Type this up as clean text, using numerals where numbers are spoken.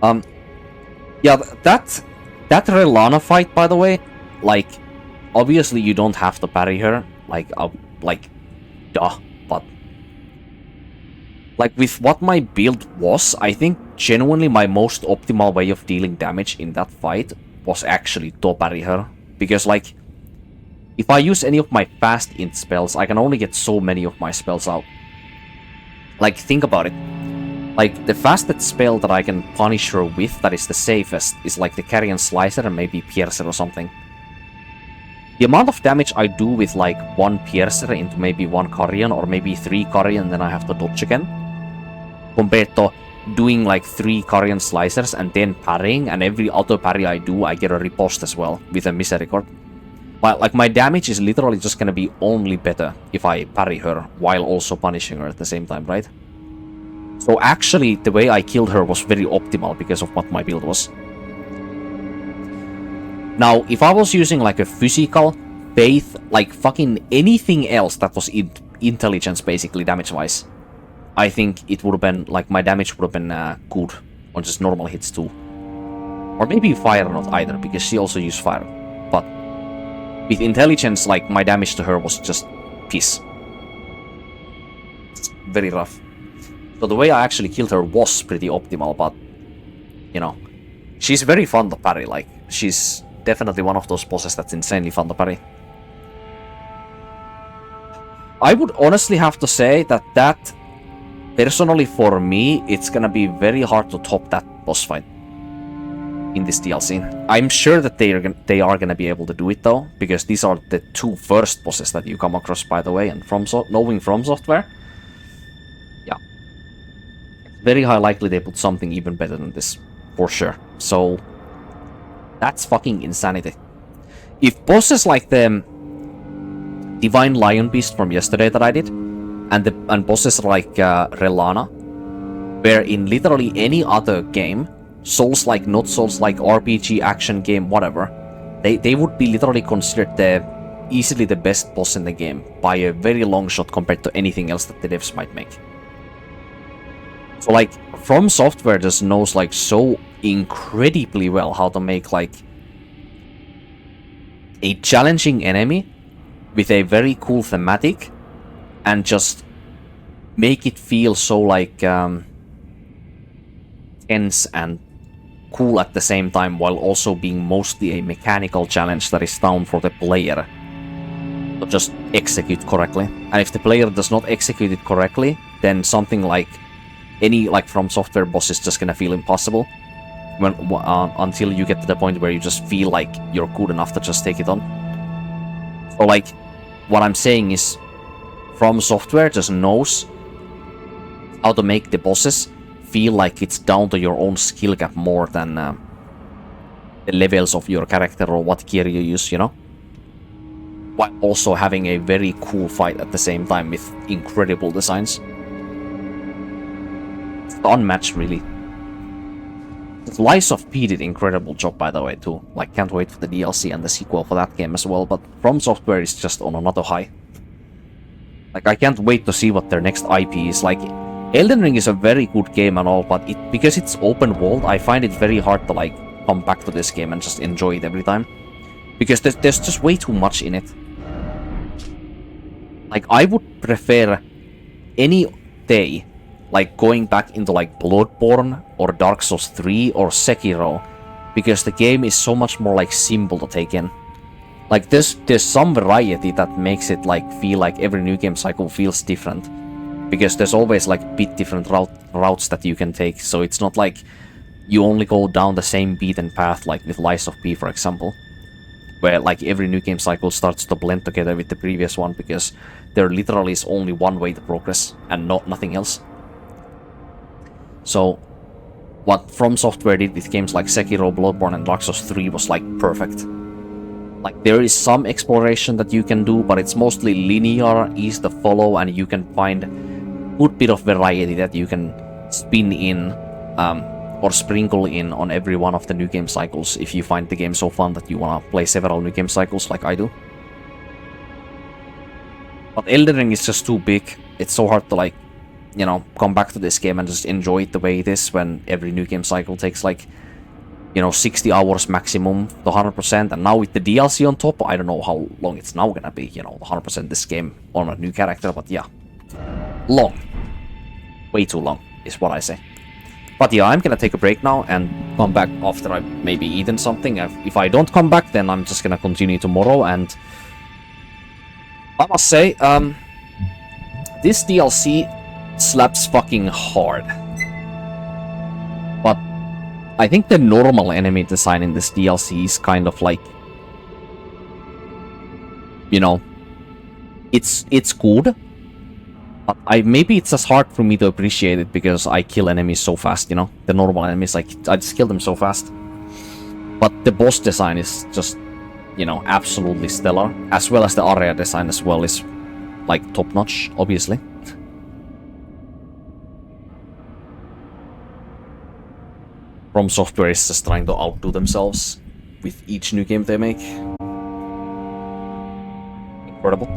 Um, yeah, that Rellana fight, by the way, like, obviously you don't have to parry her, like, duh, but like with what my build was, I think genuinely my most optimal way of dealing damage in that fight was actually to parry her, because like, if I use any of my fast int spells, I can only get so many of my spells out. Like, think about it. Like, the fastest spell that I can punish her with that is the safest is like the Carrion Slicer and maybe Piercer or something. The amount of damage I do with like one Piercer into maybe one Carrion or maybe 3 Carrion, then I have to dodge again, compared to doing like 3 Carrion Slicers and then parrying, and every auto parry I do, I get a riposte as well with a Misericord. But like, my damage is literally just gonna be only better if I parry her while also punishing her at the same time, right? So actually, the way I killed her was very optimal because of what my build was. Now, if I was using like a physical, faith, like fucking anything else that was intelligence basically damage-wise, I think it would have been, like, my damage would have been good on just normal hits too. Or maybe fire not either, because she also used fire. But with intelligence, like, my damage to her was just piss. It's very rough. So the way I actually killed her was pretty optimal, but, you know, she's very fun to parry. Like, she's definitely one of those bosses that's insanely fun to parry. I would honestly have to say that personally for me, it's gonna be very hard to top that boss fight in this DLC. I'm sure that they are gonna be able to do it though, because these are the 2 first bosses that you come across, by the way, and knowing FromSoftware, yeah, very high likely they put something even better than this, for sure. So that's fucking insanity. If bosses like the Divine Lion Beast from yesterday that I did, and bosses like Rellana, where in literally any other game, Souls-like, not Souls-like, RPG, action game, whatever, they would be literally considered easily the best boss in the game by a very long shot compared to anything else that the devs might make. So like, FromSoftware just knows like so incredibly well how to make like a challenging enemy with a very cool thematic and just make it feel so like tense and cool at the same time, while also being mostly a mechanical challenge that is down for the player to just execute correctly. And if the player does not execute it correctly, then something like any like FromSoftware boss is just gonna feel impossible when until you get to the point where you just feel like you're good enough to just take it on. So like, what I'm saying is, FromSoftware just knows how to make the bosses feel like it's down to your own skill gap more than the levels of your character or what gear you use, you know? While also having a very cool fight at the same time with incredible designs. It's unmatched, really. Lies of P did incredible job, by the way, too. Like, can't wait for the DLC and the sequel for that game as well, but FromSoftware is just on another high. Like, I can't wait to see what their next IP is. Like, Elden Ring is a very good game and all, but because it's open world, I find it very hard to, like, come back to this game and just enjoy it every time. Because there's just way too much in it. Like, I would prefer any day, like, going back into, like, Bloodborne, or Dark Souls 3, or Sekiro, because the game is so much more, like, simple to take in. Like, there's some variety that makes it, like, feel like every new game cycle feels different. Because there's always, like, a bit different routes that you can take, so it's not like you only go down the same beaten path, like with Lies of P, for example. Where, like, every new game cycle starts to blend together with the previous one, because there literally is only one way to progress, and nothing else. So, what FromSoftware did with games like Sekiro, Bloodborne, and Dark Souls 3 was, like, perfect. Like, there is some exploration that you can do, but it's mostly linear, easy to follow, and you can find a good bit of variety that you can spin in, or sprinkle in on every one of the new game cycles if you find the game so fun that you wanna play several new game cycles like I do. But Elden Ring is just too big. It's so hard to, like, you know, come back to this game and just enjoy it the way it is when every new game cycle takes like, you know, 60 hours maximum to 100%, and now with the DLC on top, I don't know how long it's now gonna be, you know, 100% this game on a new character, but yeah. Long. Way too long, is what I say. But yeah, I'm gonna take a break now and come back after I've maybe eaten something. If I don't come back, then I'm just gonna continue tomorrow, and I must say, this DLC slaps fucking hard. But I think the normal enemy design in this DLC is kind of like, you know, it's good. But maybe it's just hard for me to appreciate it because I kill enemies so fast, you know? The normal enemies, like, I just kill them so fast. But the boss design is just, you know, absolutely stellar. As well as the area design as well is, like, top-notch, obviously. FromSoftware is just trying to outdo themselves with each new game they make. Incredible.